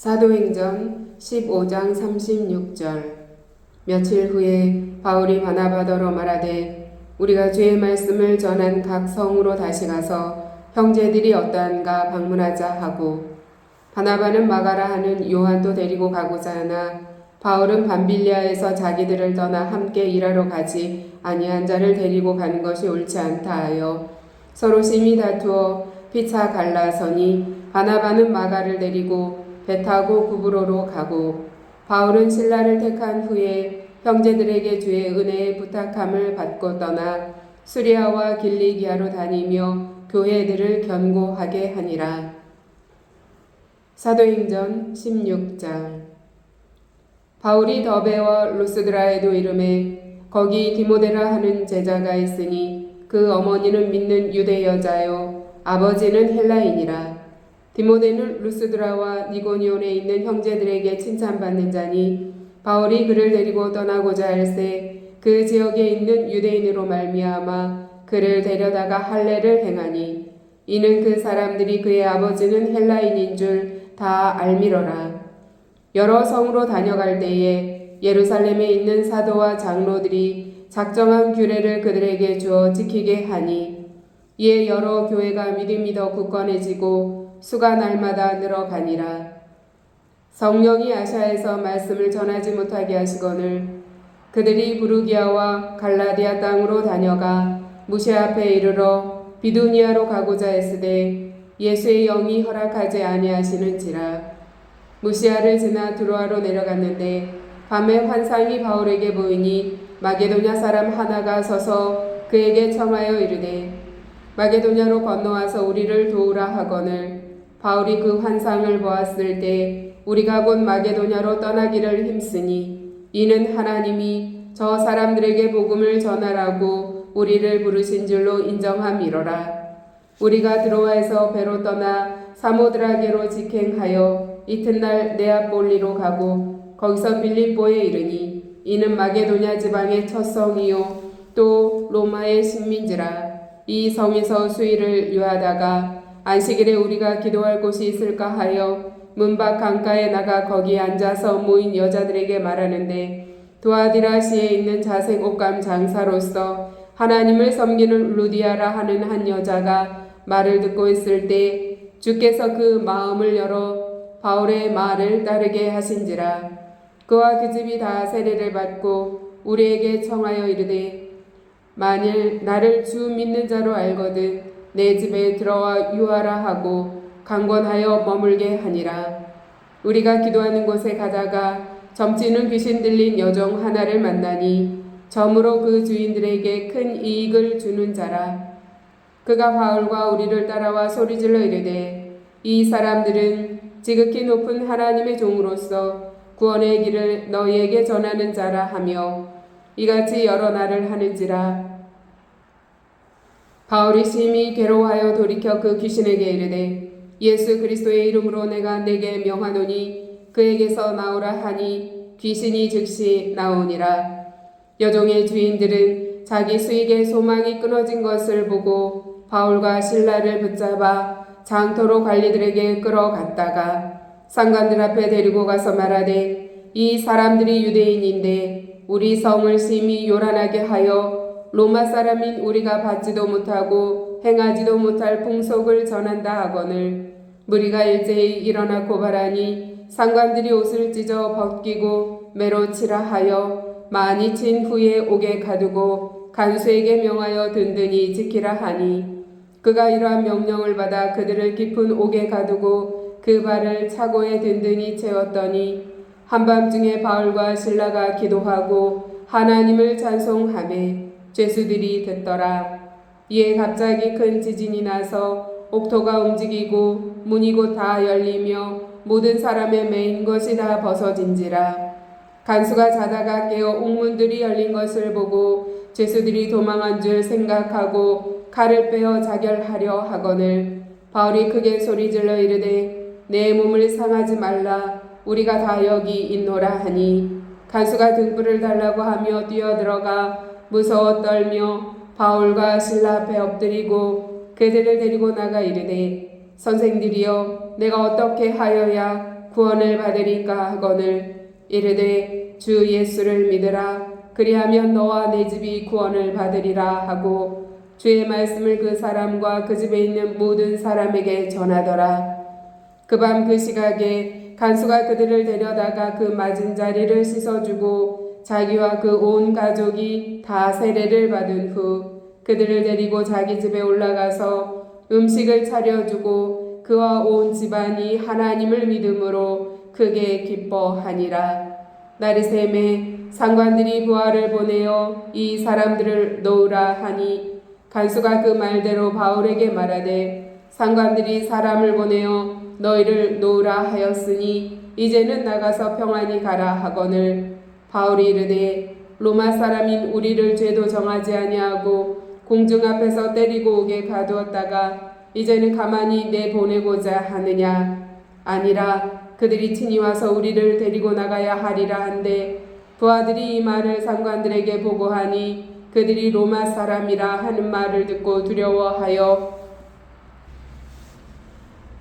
사도행전 15장 36절. 며칠 후에 바울이 바나바더러 말하되 우리가 주의 말씀을 전한 각 성으로 다시 가서 형제들이 어떠한가 방문하자 하고, 바나바는 마가라 하는 요한도 데리고 가고자 하나 바울은 밤빌리아에서 자기들을 떠나 함께 일하러 가지 아니한 자를 데리고 가는 것이 옳지 않다 하여 서로 심히 다투어 피차 갈라서니, 바나바는 마가를 데리고 배 타고 구브로로 가고, 바울은 신라를 택한 후에 형제들에게 주의 은혜의 부탁함을 받고 떠나 수리아와 길리기아로 다니며 교회들을 견고하게 하니라. 사도행전 16장. 바울이 더베와 루스드라에도 이르매 거기 디모데라 하는 제자가 있으니 그 어머니는 믿는 유대 여자요 아버지는 헬라인이라. 디모데는 루스드라와 니고니온에 있는 형제들에게 칭찬받는 자니, 바울이 그를 데리고 떠나고자 할새 그 지역에 있는 유대인으로 말미암아 그를 데려다가 할례를 행하니, 이는 그 사람들이 그의 아버지는 헬라인인 줄 다 알미러라. 여러 성으로 다녀갈 때에 예루살렘에 있는 사도와 장로들이 작정한 규례를 그들에게 주어 지키게 하니, 이에 여러 교회가 믿음이 더 굳건해지고 수가 날마다 늘어가니라. 성령이 아시아에서 말씀을 전하지 못하게 하시거늘 그들이 부르기아와 갈라디아 땅으로 다녀가 무시 앞에 이르러 비두니아로 가고자 했으되 예수의 영이 허락하지 아니하시는지라. 무시아를 지나 두로아로 내려갔는데 밤에 환상이 바울에게 보이니 마게도냐 사람 하나가 서서 그에게 청하여 이르되 마게도냐로 건너와서 우리를 도우라 하거늘, 바울이 그 환상을 보았을 때 우리가 곧 마게도냐로 떠나기를 힘쓰니, 이는 하나님이 저 사람들에게 복음을 전하라고 우리를 부르신 줄로 인정함이로라. 우리가 드로아에서 배로 떠나 사모드라게로 직행하여 이튿날 네아폴리로 가고 거기서 빌립보에 이르니, 이는 마게도냐 지방의 첫 성이요 또 로마의 식민지라. 이 성에서 수일을 유하다가 안식일에 우리가 기도할 곳이 있을까 하여 문밖 강가에 나가 거기 앉아서 모인 여자들에게 말하는데, 두아디라시에 있는 자색 옷감 장사로서 하나님을 섬기는 루디아라 하는 한 여자가 말을 듣고 있을 때 주께서 그 마음을 열어 바울의 말을 따르게 하신지라. 그와 그 집이 다 세례를 받고 우리에게 청하여 이르되 만일 나를 주 믿는 자로 알거든 내 집에 들어와 유하라 하고 강권하여 머물게 하니라. 우리가 기도하는 곳에 가다가 점치는 귀신 들린 여종 하나를 만나니 점으로 그 주인들에게 큰 이익을 주는 자라. 그가 바울과 우리를 따라와 소리질러 이르되 이 사람들은 지극히 높은 하나님의 종으로서 구원의 길을 너희에게 전하는 자라 하며 이같이 여러 날을 하는지라. 바울이 심히 괴로워하여 돌이켜 그 귀신에게 이르되 예수 그리스도의 이름으로 내가 네게 명하노니 그에게서 나오라 하니 귀신이 즉시 나오니라. 여종의 주인들은 자기 수익의 소망이 끊어진 것을 보고 바울과 실라를 붙잡아 장터로 관리들에게 끌어갔다가 상관들 앞에 데리고 가서 말하되 이 사람들이 유대인인데 우리 성을 심히 요란하게 하여 로마 사람인 우리가 받지도 못하고 행하지도 못할 풍속을 전한다 하거늘, 무리가 일제히 일어나 고발하니 상관들이 옷을 찢어 벗기고 매로 치라 하여 많이 친 후에 옥에 가두고 간수에게 명하여 든든히 지키라 하니, 그가 이러한 명령을 받아 그들을 깊은 옥에 가두고 그 발을 차고에 든든히 채웠더니 한밤중에 바울과 실라가 기도하고 하나님을 찬송하매 죄수들이 듣더라. 이에 갑자기 큰 지진이 나서 옥토가 움직이고 문이 곧 다 열리며 모든 사람의 매인 것이 다 벗어진지라. 간수가 자다가 깨어 옥문들이 열린 것을 보고 죄수들이 도망한 줄 생각하고 칼을 빼어 자결하려 하거늘, 바울이 크게 소리질러 이르되 내 몸을 상하지 말라 우리가 다 여기 있노라 하니, 간수가 등불을 달라고 하며 뛰어들어가 무서워 떨며 바울과 실라 앞에 엎드리고 그들을 데리고 나가 이르되 선생들이여 내가 어떻게 하여야 구원을 받으리까 하거늘 이르되 주 예수를 믿으라 그리하면 너와 내 집이 구원을 받으리라 하고 주의 말씀을 그 사람과 그 집에 있는 모든 사람에게 전하더라. 그 밤 그 시각에 간수가 그들을 데려다가 그 맞은 자리를 씻어주고 자기와 그 온 가족이 다 세례를 받은 후 그들을 데리고 자기 집에 올라가서 음식을 차려주고 그와 온 집안이 하나님을 믿음으로 크게 기뻐하니라. 날이 새매 상관들이 부하를 보내어 이 사람들을 놓으라 하니 간수가 그 말대로 바울에게 말하되 상관들이 사람을 보내어 너희를 놓으라 하였으니 이제는 나가서 평안히 가라 하거늘 바울이 이르되 로마 사람인 우리를 죄도 정하지 아니하고 공중 앞에서 때리고 오게 가두었다가 이제는 가만히 내보내고자 하느냐. 아니라 그들이 친히 와서 우리를 데리고 나가야 하리라 한데 부하들이 이 말을 상관들에게 보고하니 그들이 로마 사람이라 하는 말을 듣고 두려워하여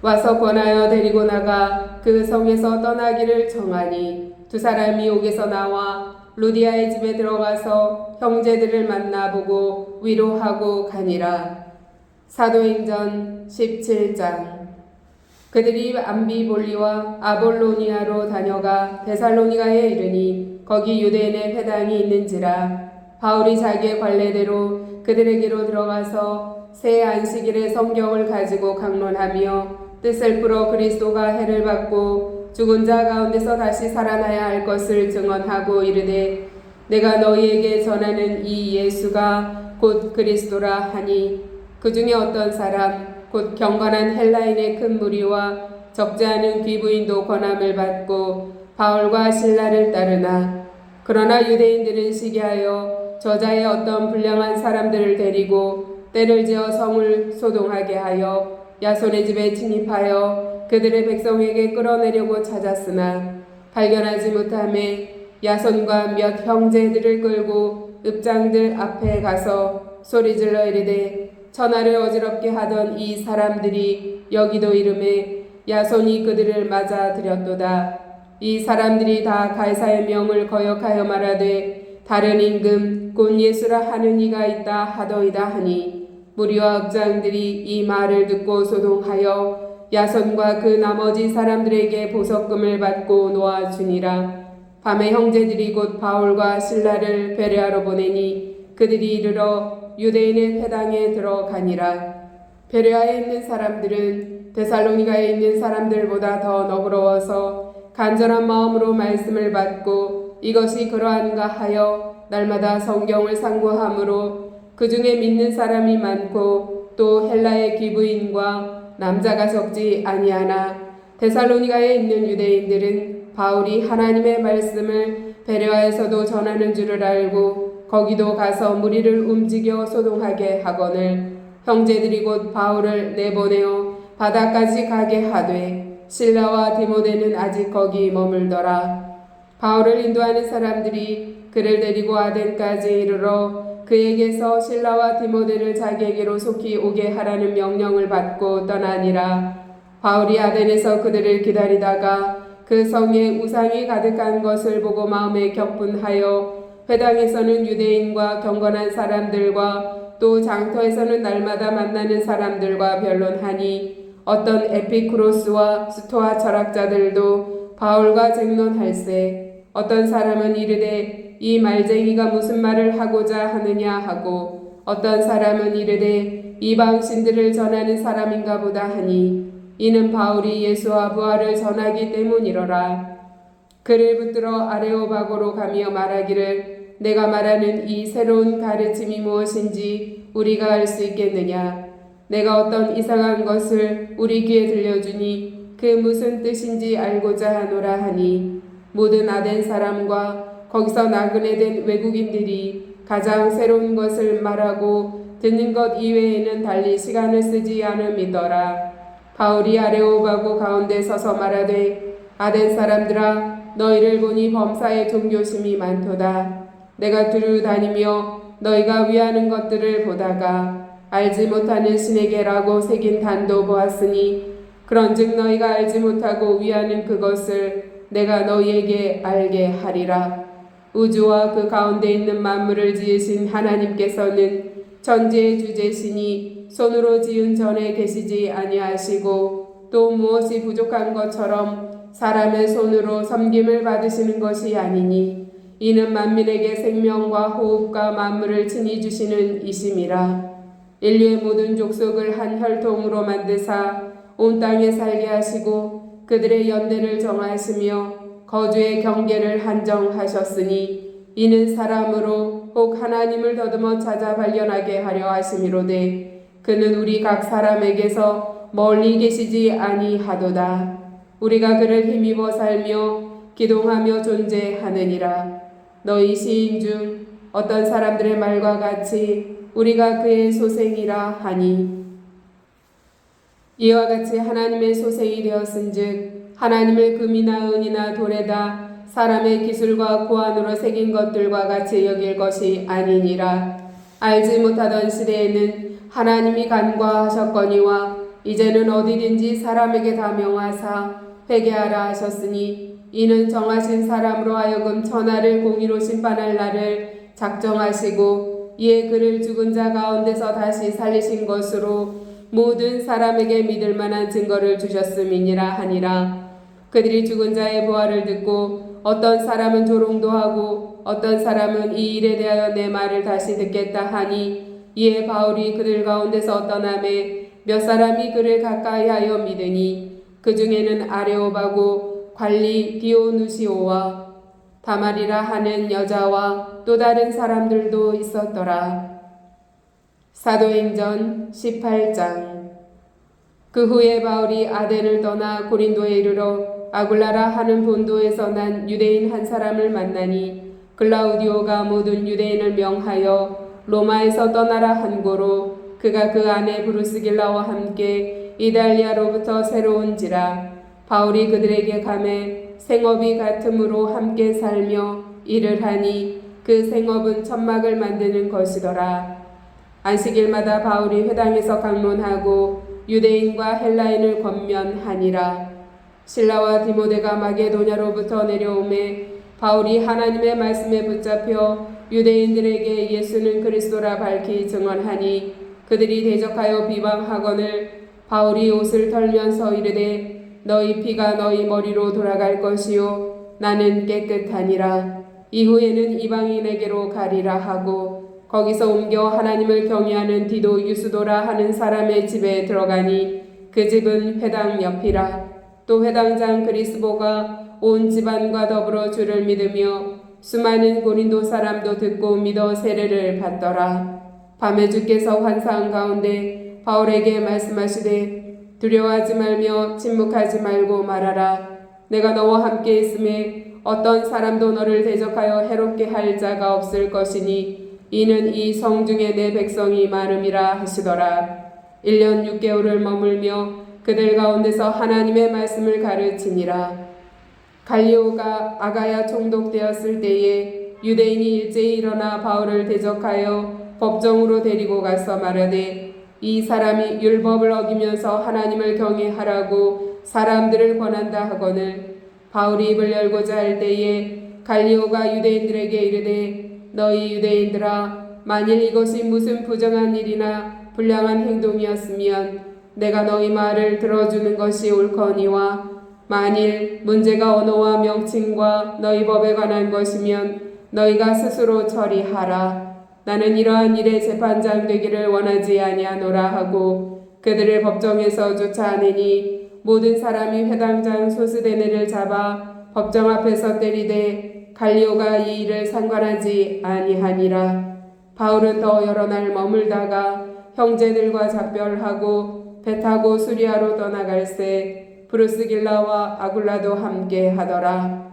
와서 권하여 데리고 나가 그 성에서 떠나기를 정하니 두 사람이 옥에서 나와 루디아의 집에 들어가서 형제들을 만나보고 위로하고 가니라. 사도행전 17장. 그들이 암비볼리와 아볼로니아로 다녀가 데살로니가에 이르니 거기 유대인의 회당이 있는지라. 바울이 자기의 관례대로 그들에게로 들어가서 새 안식일에 성경을 가지고 강론하며 뜻을 풀어 그리스도가 해를 받고 죽은 자 가운데서 다시 살아나야 할 것을 증언하고 이르되 내가 너희에게 전하는 이 예수가 곧 그리스도라 하니 그 중에 어떤 사람 곧 경건한 헬라인의 큰 무리와 적지 않은 귀부인도 권함을 받고 바울과 실라를 따르나 그러나 유대인들은 시기하여 저자의 어떤 불량한 사람들을 데리고 때를 지어 성을 소동하게 하여 야손의 집에 침입하여 그들의 백성에게 끌어내려고 찾았으나 발견하지 못하매 야손과 몇 형제들을 끌고 읍장들 앞에 가서 소리질러 이르되 천하를 어지럽게 하던 이 사람들이 여기도 이름에 야손이 그들을 맞아들였도다. 이 사람들이 다 가이사의 명을 거역하여 말하되 다른 임금 곧 예수라 하는 이가 있다 하더이다 하니 무리와 읍장들이 이 말을 듣고 소동하여 야손과 그 나머지 사람들에게 보석금을 받고 놓아주니라. 밤에 형제들이 곧 바울과 실라를 베레아로 보내니 그들이 이르러 유대인의 회당에 들어가니라. 베레아에 있는 사람들은 데살로니가에 있는 사람들보다 더 너그러워서 간절한 마음으로 말씀을 받고 이것이 그러한가 하여 날마다 성경을 상고함으로 그 중에 믿는 사람이 많고 또 헬라의 귀부인과 남자가 적지 아니하나 데살로니가에 있는 유대인들은 바울이 하나님의 말씀을 베레아에서도 전하는 줄을 알고 거기도 가서 무리를 움직여 소동하게 하거늘 형제들이 곧 바울을 내보내어 바다까지 가게 하되 실라와 디모데는 아직 거기 머물더라. 바울을 인도하는 사람들이 그를 데리고 아덴까지 이르러 그에게서 실라와 디모데를 자기에게로 속히 오게 하라는 명령을 받고 떠나니라. 바울이 아덴에서 그들을 기다리다가 그 성에 우상이 가득한 것을 보고 마음에 격분하여 회당에서는 유대인과 경건한 사람들과 또 장터에서는 날마다 만나는 사람들과 변론하니 어떤 에피쿠로스와 스토아 철학자들도 바울과 쟁론할세 어떤 사람은 이르되 이 말쟁이가 무슨 말을 하고자 하느냐 하고 어떤 사람은 이르되 이방 신들을 전하는 사람인가 보다 하니 이는 바울이 예수와 부활을 전하기 때문이로라. 그를 붙들어 아레오바고로 가며 말하기를 내가 말하는 이 새로운 가르침이 무엇인지 우리가 알 수 있겠느냐. 내가 어떤 이상한 것을 우리 귀에 들려주니 그 무슨 뜻인지 알고자 하노라 하니 모든 아덴 사람과 거기서 나그네 된 외국인들이 가장 새로운 것을 말하고 듣는 것 이외에는 달리 시간을 쓰지 않음이더라. 바울이 아레오바고 가운데 서서 말하되 아덴 사람들아 너희를 보니 범사에 종교심이 많도다. 내가 두루 다니며 너희가 위하는 것들을 보다가 알지 못하는 신에게라고 새긴 단도 보았으니 그런즉 너희가 알지 못하고 위하는 그것을 내가 너희에게 알게 하리라. 우주와 그 가운데 있는 만물을 지으신 하나님께서는 천지의 주제시니 손으로 지은 전에 계시지 아니하시고 또 무엇이 부족한 것처럼 사람의 손으로 섬김을 받으시는 것이 아니니 이는 만민에게 생명과 호흡과 만물을 친히 주시는 이심이라. 인류의 모든 족속을 한 혈통으로 만드사 온 땅에 살게 하시고 그들의 연대를 정하시며 거주의 경계를 한정하셨으니 이는 사람으로 혹 하나님을 더듬어 찾아 발견하게 하려 하심이로되 그는 우리 각 사람에게서 멀리 계시지 아니하도다. 우리가 그를 힘입어 살며 기동하며 존재하느니라. 너희 시인 중 어떤 사람들의 말과 같이 우리가 그의 소생이라 하니 이와 같이 하나님의 소생이 되었은즉 하나님을 금이나 은이나 돌에다 사람의 기술과 고안으로 새긴 것들과 같이 여길 것이 아니니라. 알지 못하던 시대에는 하나님이 간과하셨거니와 이제는 어디든지 사람에게 다 명하사 회개하라 하셨으니 이는 정하신 사람으로 하여금 천하를 공의로 심판할 날을 작정하시고 이에 그를 죽은 자 가운데서 다시 살리신 것으로 모든 사람에게 믿을 만한 증거를 주셨음이니라 하니라. 그들이 죽은 자의 부활을 듣고 어떤 사람은 조롱도 하고 어떤 사람은 이 일에 대하여 내 말을 다시 듣겠다 하니 이에 바울이 그들 가운데서 떠나매 몇 사람이 그를 가까이 하여 믿으니 그 중에는 아레오바고 관리 디오누시오와 다말이라 하는 여자와 또 다른 사람들도 있었더라. 사도행전 18장. 그 후에 바울이 아덴을 떠나 고린도에 이르러 아굴라라 하는 본도에서 난 유대인 한 사람을 만나니 글라우디오가 모든 유대인을 명하여 로마에서 떠나라 한 고로 그가 그 아내 브루스길라와 함께 이달리아로부터 새로운지라. 바울이 그들에게 가매 생업이 같음으로 함께 살며 일을 하니 그 생업은 천막을 만드는 것이더라. 안식일마다 바울이 회당에서 강론하고 유대인과 헬라인을 권면하니라. 실라와 디모데가 마게도냐로부터 내려오매 바울이 하나님의 말씀에 붙잡혀 유대인들에게 예수는 그리스도라 밝히 증언하니 그들이 대적하여 비방하거늘 바울이 옷을 털면서 이르되 너희 피가 너희 머리로 돌아갈 것이요 나는 깨끗하니라. 이후에는 이방인에게로 가리라 하고 거기서 옮겨 하나님을 경외하는 디도 유스도라 하는 사람의 집에 들어가니 그 집은 회당 옆이라. 또 회당장 그리스보가 온 집안과 더불어 주를 믿으며 수많은 고린도 사람도 듣고 믿어 세례를 받더라. 밤에 주께서 환상 가운데 바울에게 말씀하시되 두려워하지 말며 침묵하지 말고 말하라. 내가 너와 함께 있음에 어떤 사람도 너를 대적하여 해롭게 할 자가 없을 것이니 이는 이 성중에 내 백성이 많음이라 하시더라. 1년 6개월을 머물며 그들 가운데서 하나님의 말씀을 가르치니라. 갈리오가 아가야 총독되었을 때에 유대인이 일제히 일어나 바울을 대적하여 법정으로 데리고 가서 말하되 이 사람이 율법을 어기면서 하나님을 경외하라고 사람들을 권한다 하거늘 바울이 입을 열고자 할 때에 갈리오가 유대인들에게 이르되 너희 유대인들아 만일 이것이 무슨 부정한 일이나 불량한 행동이었으면 내가 너희 말을 들어주는 것이 옳거니와 만일 문제가 언어와 명칭과 너희 법에 관한 것이면 너희가 스스로 처리하라. 나는 이러한 일에 재판장 되기를 원하지 아니하노라 하고 그들을 법정에서 쫓아내니 모든 사람이 회당장 소스데네를 잡아 법정 앞에서 때리되 갈리오가 이 일을 상관하지 아니하니라. 바울은 더 여러 날 머물다가 형제들과 작별하고 배 타고 수리아로 떠나갈새 브루스길라와 아굴라도 함께 하더라.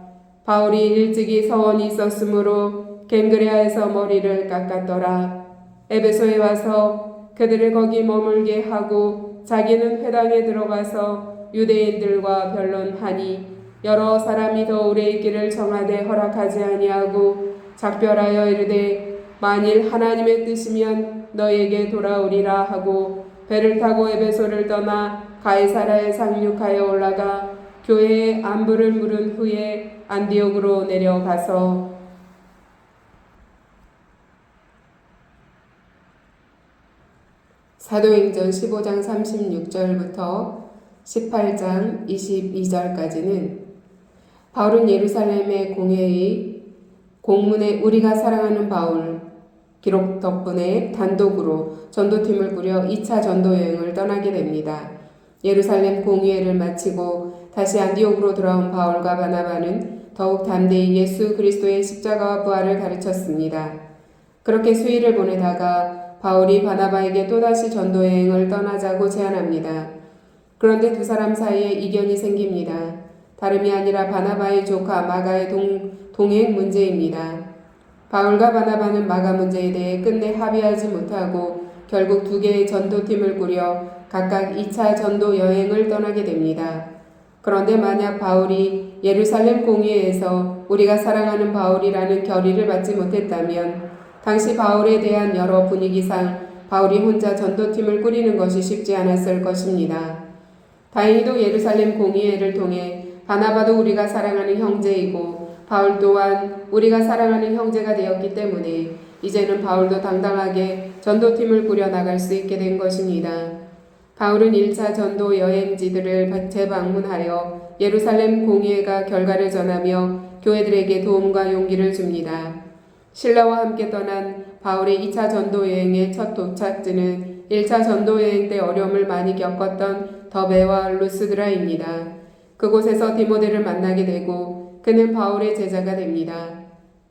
바울이 일찍이 서원이 있었으므로 갱그레아에서 머리를 깎았더라. 에베소에 와서 그들을 거기 머물게 하고 자기는 회당에 들어가서 유대인들과 변론하니 여러 사람이 더 오래 있기를 정하되 허락하지 아니하고 작별하여 이르되 만일 하나님의 뜻이면 너에게 돌아오리라 하고 배를 타고 에베소를 떠나 가이사라에 상륙하여 올라가 교회에 안부를 물은 후에 안디옥으로 내려가서 사도행전 15장 36절부터 18장 22절까지는 바울은 예루살렘의 공회의 공문에 우리가 사랑하는 바울 기록 덕분에 단독으로 전도팀을 꾸려 2차 전도 여행을 떠나게 됩니다. 예루살렘 공회를 마치고 다시 안디옥으로 돌아온 바울과 바나바는 더욱 담대히 예수 그리스도의 십자가와 부활을 가르쳤습니다. 그렇게 수일을 보내다가 바울이 바나바에게 또다시 전도 여행을 떠나자고 제안합니다. 그런데 두 사람 사이에 이견이 생깁니다. 다름이 아니라 바나바의 조카 마가의 동행 문제입니다. 바울과 바나바는 마가 문제에 대해 끝내 합의하지 못하고 결국 두 개의 전도팀을 꾸려 각각 2차 전도 여행을 떠나게 됩니다. 그런데 만약 바울이 예루살렘 공회에서 우리가 사랑하는 바울이라는 결의를 받지 못했다면 당시 바울에 대한 여러 분위기상 바울이 혼자 전도팀을 꾸리는 것이 쉽지 않았을 것입니다. 다행히도 예루살렘 공회를 통해 바나바도 우리가 사랑하는 형제이고 바울 또한 우리가 사랑하는 형제가 되었기 때문에 이제는 바울도 당당하게 전도팀을 꾸려 나갈 수 있게 된 것입니다. 바울은 1차 전도 여행지들을 재방문하여 예루살렘 공회가 결과를 전하며 교회들에게 도움과 용기를 줍니다. 신라와 함께 떠난 바울의 2차 전도 여행의 첫 도착지는 1차 전도 여행 때 어려움을 많이 겪었던 더베와 루스드라입니다. 그곳에서 디모데를 만나게 되고 그는 바울의 제자가 됩니다.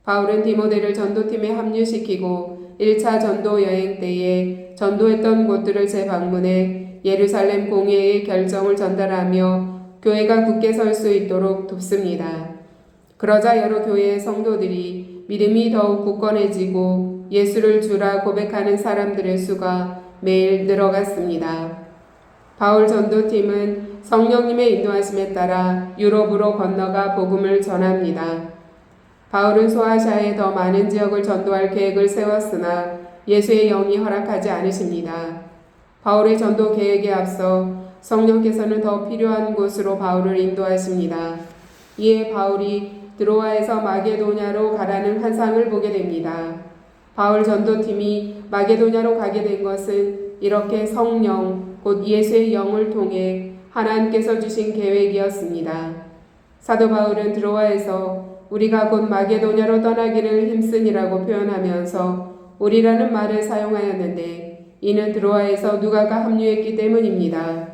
바울은 디모데를 전도팀에 합류시키고 1차 전도 여행 때에 전도했던 곳들을 재방문해 예루살렘 공회의 결정을 전달하며 교회가 굳게 설 수 있도록 돕습니다. 그러자 여러 교회의 성도들이 믿음이 더욱 굳건해지고 예수를 주라 고백하는 사람들의 수가 매일 늘어갔습니다. 바울 전도팀은 성령님의 인도하심에 따라 유럽으로 건너가 복음을 전합니다. 바울은 소아시아에 더 많은 지역을 전도할 계획을 세웠으나 예수의 영이 허락하지 않으십니다. 바울의 전도 계획에 앞서 성령께서는 더 필요한 곳으로 바울을 인도하십니다. 이에 바울이 드로아에서 마게도냐로 가라는 환상을 보게 됩니다. 바울 전도팀이 마게도냐로 가게 된 것은 이렇게 성령, 곧 예수의 영을 통해 하나님께서 주신 계획이었습니다. 사도 바울은 드로아에서 우리가 곧 마게도냐로 떠나기를 힘쓰니라고 표현하면서 우리라는 말을 사용하였는데 이는 드로아에서 누가가 합류했기 때문입니다.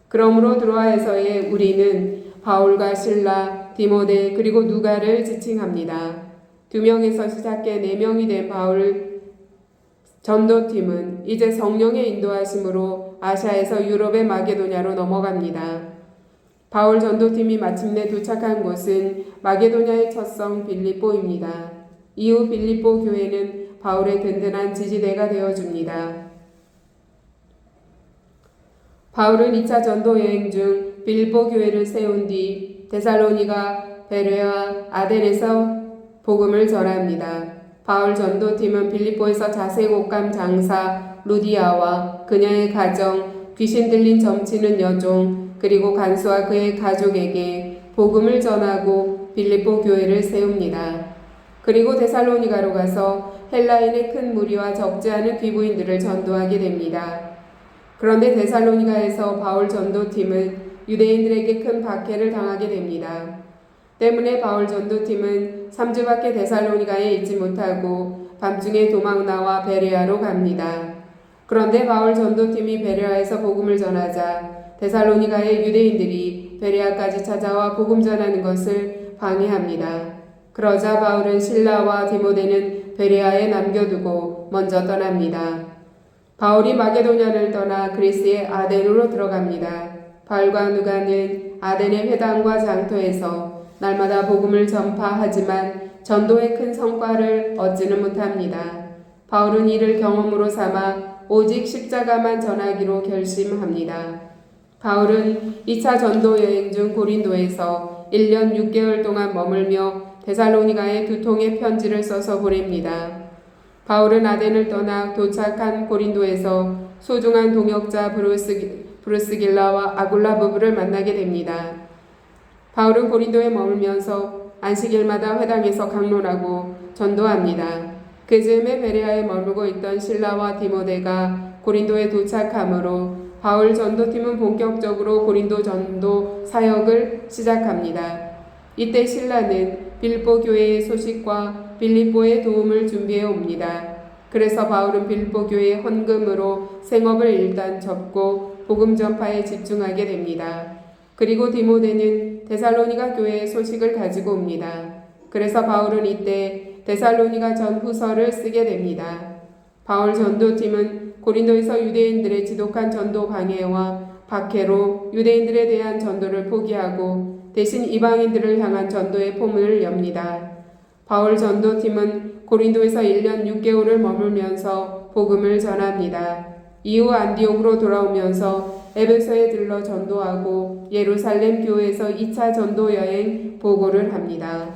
그러므로 드로아에서의 우리는 바울과 실라, 디모데 그리고 누가를 지칭합니다. 2명에서 시작해 4명이 된 바울 전도팀은 이제 성령의 인도하심으로 아시아에서 유럽의 마게도냐로 넘어갑니다. 바울 전도팀이 마침내 도착한 곳은 마게도냐의 첫 성 빌립보입니다. 이후 빌립보 교회는 바울의 든든한 지지대가 되어줍니다. 바울은 2차 전도 여행 중 빌립보 교회를 세운 뒤 데살로니가, 베레아, 아덴에서 복음을 전합니다. 바울 전도팀은 빌립보에서 자색옥감 장사 루디아와 그녀의 가정, 귀신 들린 점치는 여종, 그리고 간수와 그의 가족에게 복음을 전하고 빌립보 교회를 세웁니다. 그리고 데살로니가로 가서 헬라인의 큰 무리와 적지 않은 귀부인들을 전도하게 됩니다. 그런데 데살로니가에서 바울 전도팀은 유대인들에게 큰 박해를 당하게 됩니다. 때문에 바울 전도팀은 3주밖에 데살로니가에 있지 못하고 밤중에 도망 나와 베레아로 갑니다. 그런데 바울 전도팀이 베레아에서 복음을 전하자 데살로니가의 유대인들이 베레아까지 찾아와 복음 전하는 것을 방해합니다. 그러자 바울은 실라와 디모데는 베레아에 남겨두고 먼저 떠납니다. 바울이 마게도냐를 떠나 그리스의 아덴으로 들어갑니다. 바울과 누가는 아덴의 회당과 장터에서 날마다 복음을 전파하지만 전도의 큰 성과를 얻지는 못합니다. 바울은 이를 경험으로 삼아 오직 십자가만 전하기로 결심합니다. 바울은 2차 전도 여행 중 고린도에서 1년 6개월 동안 머물며 데살로니가에 2통의 편지를 써서 보냅니다. 바울은 아덴을 떠나 도착한 고린도에서 소중한 동역자 브루스길라와 아굴라 부부를 만나게 됩니다. 바울은 고린도에 머물면서 안식일마다 회당에서 강론하고 전도합니다. 그 즈음에 베레아에 머물고 있던 실라와 디모데가 고린도에 도착하므로 바울 전도팀은 본격적으로 고린도 전도 사역을 시작합니다. 이때 실라는 빌립보 교회의 소식과 빌립보의 도움을 준비해 옵니다. 그래서 바울은 빌립보 교회의 헌금으로 생업을 일단 접고 복음 전파에 집중하게 됩니다. 그리고 디모데는 데살로니가 교회의 소식을 가지고 옵니다. 그래서 바울은 이때 데살로니가 전후서를 쓰게 됩니다. 바울 전도팀은 고린도에서 유대인들의 지독한 전도 방해와 박해로 유대인들에 대한 전도를 포기하고 대신 이방인들을 향한 전도의 포문을 엽니다. 바울 전도팀은 고린도에서 1년 6개월을 머물면서 복음을 전합니다. 이후 안디옥으로 돌아오면서 에베소에 들러 전도하고 예루살렘 교회에서 2차 전도 여행 보고를 합니다.